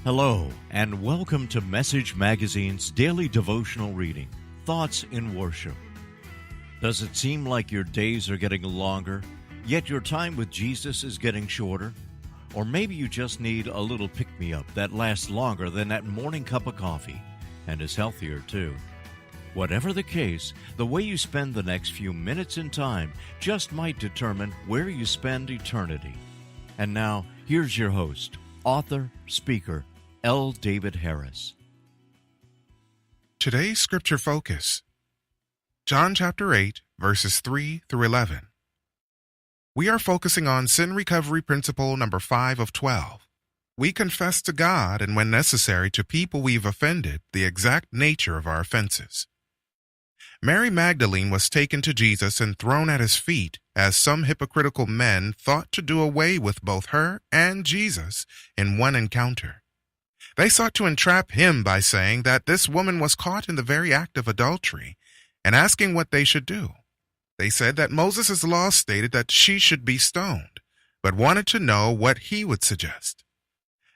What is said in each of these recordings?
Hello, and welcome to Message Magazine's daily devotional reading, Thoughts in Worship. Does it seem like your days are getting longer, yet your time with Jesus is getting shorter? Or maybe you just need a little pick-me-up that lasts longer than that morning cup of coffee, and is healthier too. Whatever the case, the way you spend the next few minutes in time just might determine where you spend eternity. And now, here's your host, author, speaker, L. David Harris. Today's scripture focus, John chapter 8, verses 3 through 11. We are focusing on sin recovery principle number 5 of 12. We confess to God and, when necessary, to people we've offended, the exact nature of our offenses. Mary Magdalene was taken to Jesus and thrown at his feet as some hypocritical men thought to do away with both her and Jesus in one encounter. They sought to entrap him by saying that this woman was caught in the very act of adultery and asking what they should do. They said that Moses' law stated that she should be stoned, but wanted to know what he would suggest.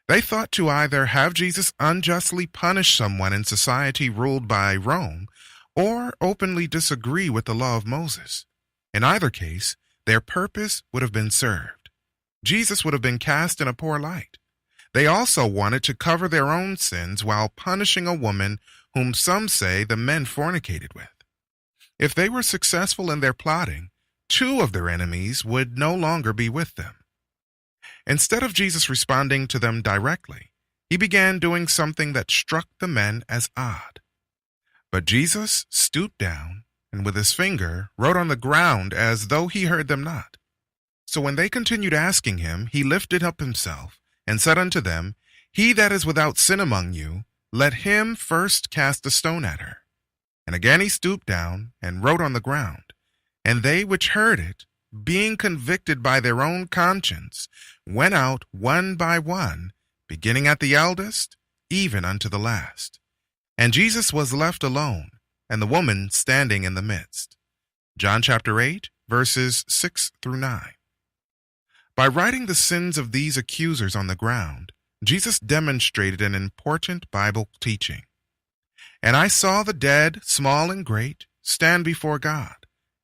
They thought to either have Jesus unjustly punish someone in society ruled by Rome or openly disagree with the law of Moses. In either case, their purpose would have been served. Jesus would have been cast in a poor light. They also wanted to cover their own sins while punishing a woman whom some say the men fornicated with. If they were successful in their plotting, two of their enemies would no longer be with them. Instead of Jesus responding to them directly, he began doing something that struck the men as odd. But Jesus stooped down and with his finger wrote on the ground as though he heard them not. So when they continued asking him, he lifted up himself and said unto them, He that is without sin among you, let him first cast a stone at her. And again he stooped down and wrote on the ground. And they which heard it, being convicted by their own conscience, went out one by one, beginning at the eldest, even unto the last. And Jesus was left alone, and the woman standing in the midst. John chapter 8, verses 6 through 9. By writing the sins of these accusers on the ground, Jesus demonstrated an important Bible teaching. And I saw the dead, small and great, stand before God,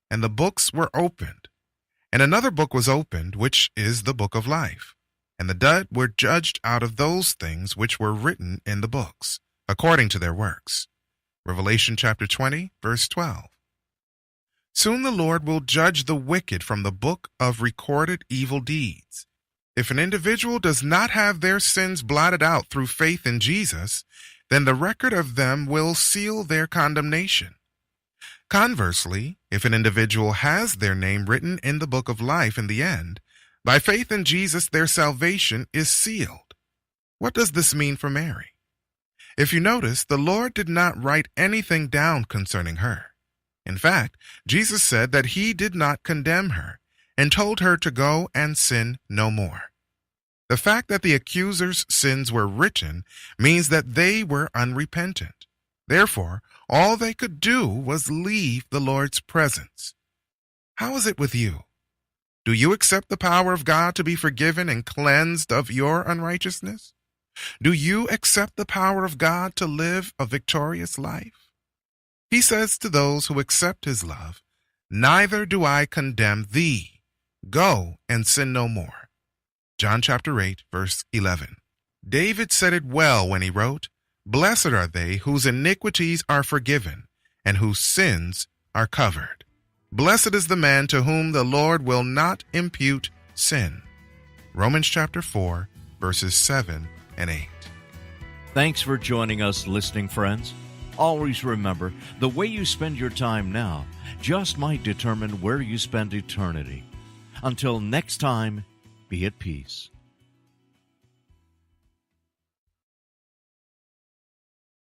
and the books were opened. And another book was opened, which is the book of life. And the dead were judged out of those things which were written in the books, according to their works. Revelation chapter 20, verse 12. Soon the Lord will judge the wicked from the book of recorded evil deeds. If an individual does not have their sins blotted out through faith in Jesus, then the record of them will seal their condemnation. Conversely, if an individual has their name written in the book of life in the end, by faith in Jesus their salvation is sealed. What does this mean for Mary? If you notice, the Lord did not write anything down concerning her. In fact, Jesus said that he did not condemn her and told her to go and sin no more. The fact that the accusers' sins were written means that they were unrepentant. Therefore, all they could do was leave the Lord's presence. How is it with you? Do you accept the power of God to be forgiven and cleansed of your unrighteousness? Do you accept the power of God to live a victorious life? He says to those who accept his love, Neither do I condemn thee. Go and sin no more. John chapter 8, verse 11. David said it well when he wrote, Blessed are they whose iniquities are forgiven and whose sins are covered. Blessed is the man to whom the Lord will not impute sin. Romans chapter 4, verses 7 and 8. Thanks for joining us, listening friends. Always remember, the way you spend your time now just might determine where you spend eternity. Until next time, be at peace.